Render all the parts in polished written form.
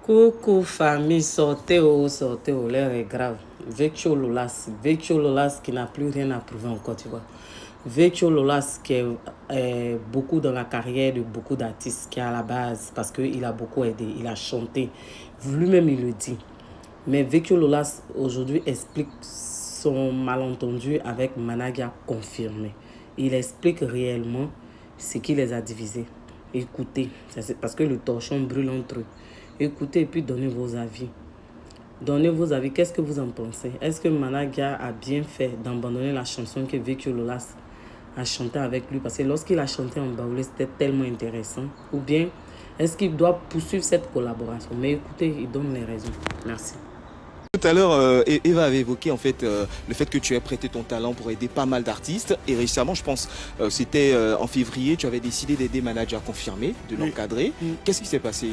Coucou famille, sortez au, l'air est grave. Vecchio Lolas qui n'a plus rien à prouver en Côte d'Ivoire. Vecchio Lolas qui est beaucoup dans la carrière de beaucoup d'artistes, qui est à la base parce qu'il a beaucoup aidé, il a chanté, lui-même il le dit. Mais Vecchio Lolas aujourd'hui explique son malentendu avec Managa confirmé. Il explique réellement ce qui les a divisés. Écoutez, parce que le torchon brûle entre eux. Écoutez et puis donnez vos avis. Donnez vos avis. Qu'est-ce que vous en pensez? Est-ce que Managa a bien fait d'abandonner la chanson que Vecchio Lolas a chanté avec lui? Parce que lorsqu'il a chanté en baoulé, c'était tellement intéressant. Ou bien, est-ce qu'il doit poursuivre cette collaboration? Mais écoutez, il donne les raisons. Merci. Tout à l'heure, Eva avait évoqué en fait le fait que tu as prêté ton talent pour aider pas mal d'artistes. Et récemment, je pense, c'était en février, tu avais décidé d'aider Manager confirmé, de l'encadrer. Qu'est-ce qui s'est passé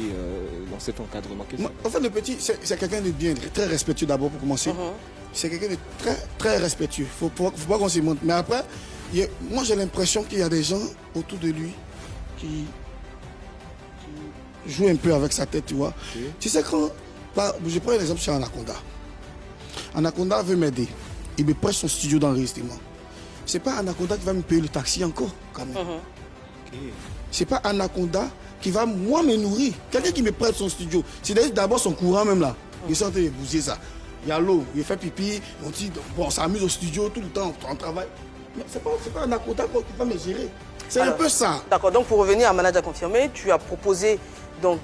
dans cet encadrement? En fait, le petit, c'est quelqu'un de bien, très respectueux d'abord pour commencer. C'est quelqu'un de très, très respectueux. Il ne faut pas qu'on s'y monte. Mais après, moi j'ai l'impression qu'il y a des gens autour de lui qui jouent un peu avec sa tête, tu vois. Tu sais, je prends un exemple sur Anaconda. Anaconda veut m'aider. Il me prête son studio d'enregistrement. C'est pas Anaconda qui va me payer le taxi encore, quand même. C'est pas Anaconda qui va, moi, me nourrir. Quelqu'un qui me prête son studio. C'est d'abord son courant même là. Il est en train de bouger ça. Il y a l'eau, il fait pipi, on dit, bon, on s'amuse au studio tout le temps, on travaille. Mais c'est pas Anaconda qui va me gérer. C'est un peu ça. D'accord, donc pour revenir à Manager confirmé, tu as proposé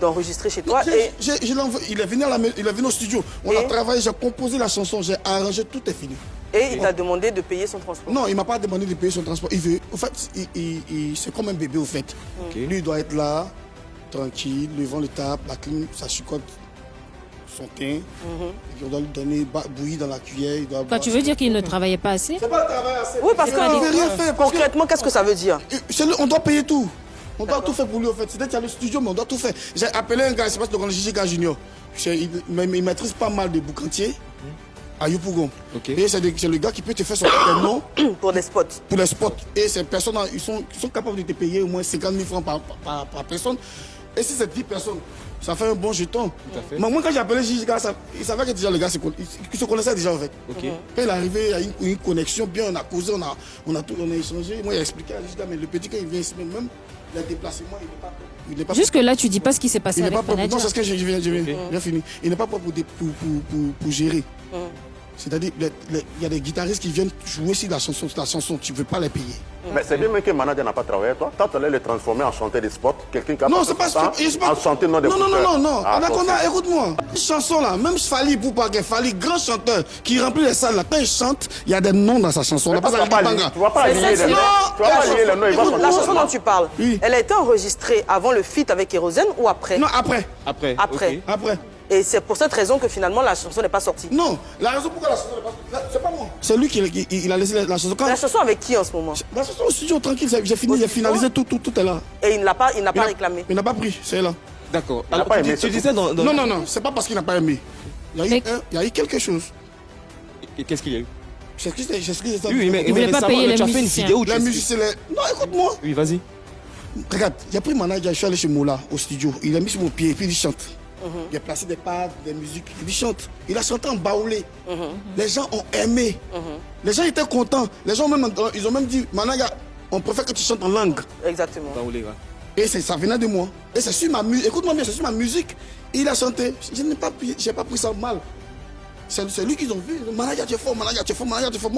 d'enregistrer chez toi. Il est venu au studio, on a travaillé, j'ai composé la chanson, j'ai arrangé, tout est fini. Et il t'a demandé de payer son transport? Non, il ne m'a pas demandé de payer son transport. Il veut, en fait, c'est comme un bébé au fait. Lui, il doit être là, tranquille, le vent le tape, la clim, ça chicote son teint. On doit lui donner bouillie dans la cuillère. Tu veux dire qu'il ne travaillait pas assez? C'est pas le travail assez. Oui, parce que concrètement, qu'est-ce que ça veut dire? On doit payer tout. On doit tout faire pour lui, en fait. C'est-à-dire qu'il y a le studio, mais on doit tout faire. J'ai appelé un gars, je ne sais pas si tu connais Gigi Junior. Il maîtrise pas mal de boucantiers à Yopougon. Et c'est le gars qui peut te faire son nom pour des spots. Pour les spots. Et ces personnes, ils sont capables de te payer au moins 50 000 francs par personne. Et si c'est 10 personnes, ça fait un bon jeton. Mais moi, quand j'ai appelé Gigi, il savait que déjà le gars se connaissait déjà, en fait. Quand il est arrivé, il y a une connexion bien, on a causé, on a échangé. Moi, il a expliqué à Gigi, mais le petit, quand il vient ici, même le déplacement, il n'est pas Jusque là, tu dis pas ce qui s'est passé avec Manager. Non, c'est ce que je viens finir. Il n'est pas propre pour gérer. C'est-à-dire, il y a des guitaristes qui viennent jouer sur la chanson, tu ne veux pas les payer. Mais c'est bien même que Manager n'a pas travaillé, toi. Toi, tu allais le transformer en chanteur des spots. Quelqu'un qui a non, c'est pas en chanteur non des Non. Anaconda, écoute-moi. Une chanson là, même Fali Boubaké, Fali, grand chanteur qui remplit les salles là, quand il chante, il y a des noms dans sa chanson. Tu ne vas pas lier les noms. La chanson dont tu parles, elle a été enregistrée avant le feat avec Kérosène ou après? Non, après. Après. Et c'est pour cette raison que finalement la chanson n'est pas sortie. Non, la raison pourquoi la chanson n'est pas sortie, c'est pas moi. C'est lui qui a laissé la chanson. La chanson avec qui en ce moment? La chanson au studio, tranquille, j'ai finalisé tout est là. Et il n'a pas réclamé? Il n'a pas pris, c'est là. D'accord. Alors tu disais Non, c'est pas parce qu'il n'a pas aimé. Il y a eu quelque chose. Et qu'est-ce qu'il y a eu? C'est ce que j'ai Oui, mais il ne voulait pas payer les musiciens. La musique, c'est les... Non, écoute-moi. Oui, vas-y. Regarde, j'ai pris Manager, je suis allé chez Moula, au studio. Il a mis sur mon pied et puis il chante. Il a placé des pads, des musiques, il chante. Il a chanté en baoulé. Les gens ont aimé. Les gens étaient contents. Les gens ils ont même dit, Manager, on préfère que tu chantes en langue. Exactement. Baoulé, ouais. Et ça venait de moi. Et c'est sur ma musique. Écoute-moi bien, c'est sur ma musique. Il a chanté. Je n'ai pas pris ça mal. C'est lui qu'ils ont vu. Manager, tu es fort. Moi,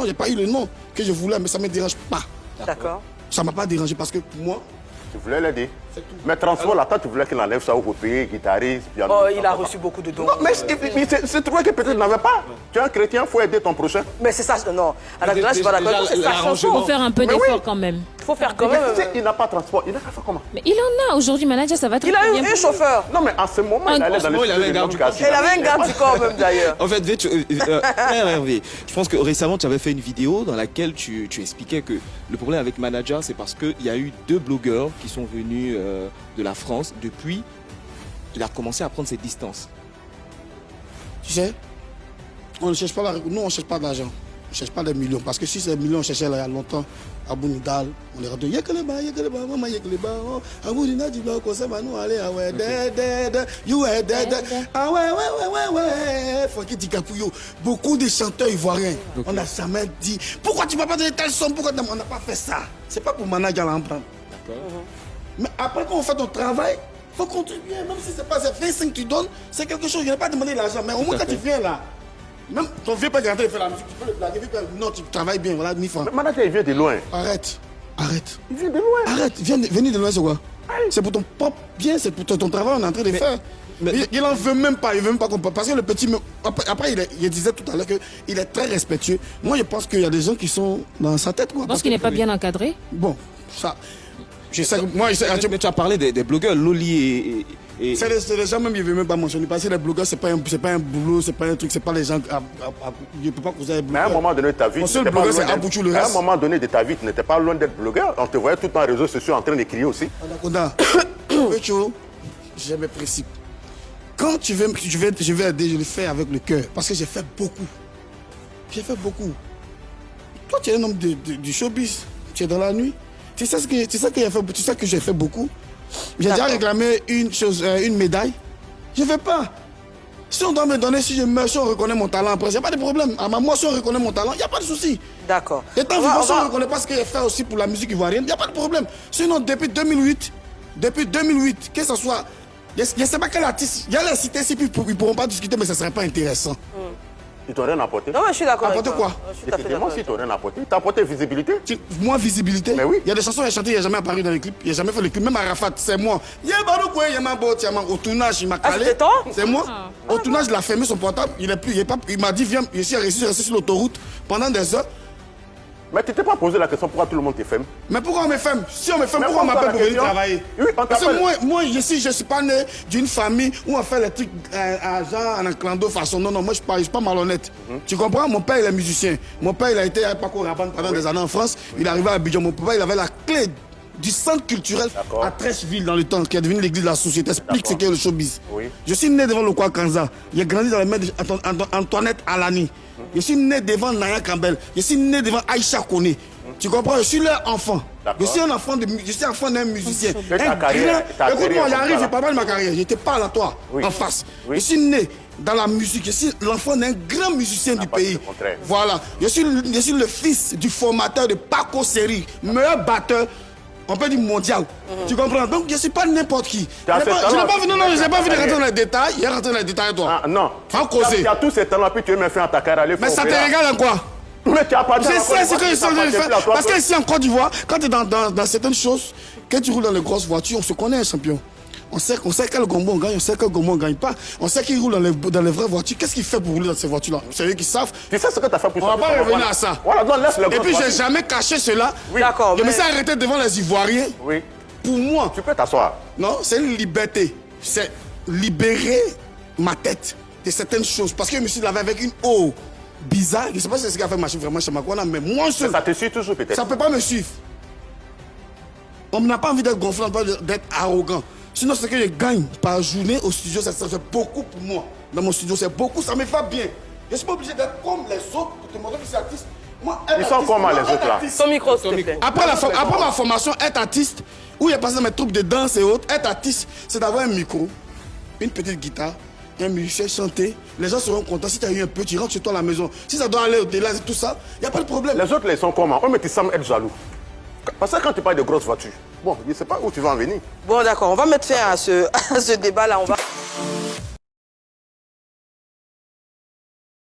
j'ai pas eu le nom que je voulais, mais ça ne me dérange pas. D'accord. Ça ne m'a pas dérangé parce que pour moi... Tu voulais l'aider. Mais transport, là, toi, tu voulais qu'il enlève ça au payer, guitariste, piano. Oh, il a reçu beaucoup de dons. Non, mais c'est trouvé que peut-être il n'avait pas. Tu es un chrétien, il faut aider ton prochain. Mais c'est ça, non. Alors là, je suis pas d'accord. C'est sa chanson. Il faut faire un peu d'effort quand même. Il faut faire quand même. Il n'a pas de transport. Il a fait comment? Mais il en a aujourd'hui, Manager, ça va très bien. Il a eu un chauffeur. Non, mais en ce moment, il allait dans les il avait un garde du corps même d'ailleurs. En fait, Hervé, je pense que récemment, tu avais fait une vidéo dans laquelle tu expliquais que le problème avec Manager, c'est parce qu'il y a eu 2 blogueurs qui sont venus de la France. Depuis, il a commencé à prendre ses distances. Tu sais, on ne cherche pas nous, on ne cherche pas d'argent. ne cherche pas des millions. Parce que si c'est des millions, on cherchait là, il y a longtemps, à Bounidal, on est rentré, Yekeleba, maman Yekeleba, à Bounidal, tu dois conseiller, nous aller, ah ouais, you are dead, ah ouais, Francky Dikapouyo. Beaucoup de chanteurs ivoiriens, on n'a jamais dit, pourquoi tu ne vas pas donner tel son, pourquoi on n'a pas fait ça? C'est pas pour manager à l'emprunter. Mais après, quand on fait ton travail, il faut contribuer, même si c'est pas 25 que tu donnes, c'est quelque chose, je n'ai pas demandé l'argent, mais au moins quand tu viens là, même ton vieux père qui est en train de faire la musique, tu peux le blaguer, non, tu travailles bien, voilà, 1000 francs. Mais manager, il vient de loin. Arrête. Il vient de loin. Arrête, venir de loin, c'est quoi? C'est pour ton propre bien, c'est pour ton travail, on est en train de faire. Il n'en veut même pas, comprendre. Parce que le petit, après il disait tout à l'heure qu'il est très respectueux. Moi, je pense qu'il y a des gens qui sont dans sa tête, quoi. Parce qu'il n'est pas bien encadré. Bon, ça... Je sais que moi, mais tu as parlé des blogueurs, Loli et... C'est les gens même, ils ne veulent même pas mentionner. Parce que les blogueurs, ce n'est pas un boulot, ce n'est pas un truc, ce n'est pas les gens... Je ne peux pas causer les blogueurs. Mais à un moment donné de ta vie... Mon seul blogueur, c'est Abouchou, le reste. À un moment donné de ta vie, tu n'étais pas loin d'être blogueur. On te voyait tout le temps en réseaux sociaux en train d'écrire aussi. Anaconda, j'ai mes principes. Quand je vais aider, je le fais avec le cœur. Parce que j'ai fait beaucoup. Toi, tu es un homme du showbiz. Tu es dans la nuit. Tu sais que j'ai fait beaucoup. J'ai déjà réclamé une médaille. Je ne fais pas. Si on doit me donner, si je meurs, si on reconnaît mon talent après, il n'y a pas de problème. À ma mort, si on reconnaît mon talent, il n'y a pas de souci. D'accord. Étant vivant, si on ne reconnaît pas ce qu'il a fait aussi pour la musique ivoirienne, il n'y a pas de problème. Sinon, depuis 2008, que ce soit... Je ne sais pas quel artiste... Il y a les cités ici, puis ils ne pourront pas discuter, mais ce ne serait pas intéressant. Ils t'ont rien apporté. Non, mais je suis d'accord. Apporter quoi? Effectivement, si ils t'ont rien apporté. T'as apporté visibilité. Moi, visibilité. Mais oui. Il y a des chansons qu'il a chantées, il n'a jamais apparu dans les clips. Il n'a jamais fait les clips. Même Arafat, c'est moi. Au tournage, il m'a calé. c'était toi? C'est moi. Au tournage, il a fermé son portable. Il m'a dit, viens, je suis resté sur l'autoroute pendant des heures. Mais tu t'es pas posé la question pourquoi tout le monde te filme. Mais pourquoi on me filme? Si on me filme, pourquoi on m'appelle pour venir travailler? Oui, parce que moi, je suis pas né d'une famille où on fait les trucs genre en clando façon. Non, moi je suis pas malhonnête. Tu comprends? Mon père il est musicien. Mon père il a été à Paco Rabanne pendant des années en France. Il est arrivé à Abidjan. Mon papa il avait la clé du centre culturel à Trècheville dans le temps, qui est devenu l'église de la société. Explique ce qu'est le showbiz. Oui. Je suis né devant le Kwakanza. J'ai grandi dans les mains d'Antoinette Alani. Je suis né devant Naya Campbell. Je suis né devant Aïcha Kone. Tu comprends? Je suis leur enfant. Je suis un enfant d'un musicien. Écoute-moi, j'arrive, je parle pas de ma carrière. Je te parle à toi, en face. Je suis né dans la musique. Je suis l'enfant d'un grand musicien du pays. Voilà. Je suis le fils du formateur de Paco Seri, meilleur batteur. On peut dire mondial. Tu comprends? Donc je ne suis pas n'importe qui. Je n'ai pas vu de rentrer dans les détails. Il est rentré dans les détails, toi. Non. Faut causer. Tu as tous ces talents, puis tu veux me faire en ta carrière. Mais ça te regarde en quoi? Mais tu as pas de je sais ce que je suis en train de faire. Parce que ici en Côte d'Ivoire, quand tu es dans certaines choses, quand tu roules dans les grosses voitures, on se connaît un champion. On sait quel gombo on gagne, on sait quel gombo on ne gagne pas. On sait qu'il roule dans les vraies voitures. Qu'est-ce qu'il fait pour rouler dans ces voitures-là? C'est eux qui savent. Tu sais ce que tu as fait pour ça? On ne va pas revenir à ça. Voilà, donc laisse le. Et puis, je n'ai jamais caché cela. Oui. D'accord. Je me suis arrêté devant les Ivoiriens. Oui. Pour moi. Tu peux t'asseoir. Non, c'est une liberté. C'est libérer ma tête de certaines choses. Parce que je me suis lavé avec une eau bizarre. Je ne sais pas si c'est ce qui a fait marcher vraiment chez Makwana, mais moi seul. Ça te suit toujours peut-être. Ça ne peut pas me suivre. On n'a pas envie d'être gonflant, d'être arrogant. Sinon, ce que je gagne par journée au studio, ça fait beaucoup pour moi. Dans mon studio, c'est beaucoup, ça me va bien. Je ne suis pas obligé d'être comme les autres pour te montrer que je suis artiste. Moi, ils sont comment les autres là? Son micro, s'il te plaît. Après ma formation, être artiste, où il y a passé dans mes troupes de danse et autres, être artiste, c'est d'avoir un micro, une petite guitare, un musicien chanter. Les gens seront contents. Si tu as eu un peu, tu rentres chez toi à la maison. Si ça doit aller au-delà et tout ça, il n'y a pas de problème. Les autres, ils sont comment? Oh, mais tu sembles être jaloux. Parce que quand tu parles de grosses voitures, bon, je ne sais pas où tu vas en venir. Bon, d'accord, on va mettre fin à ce débat-là.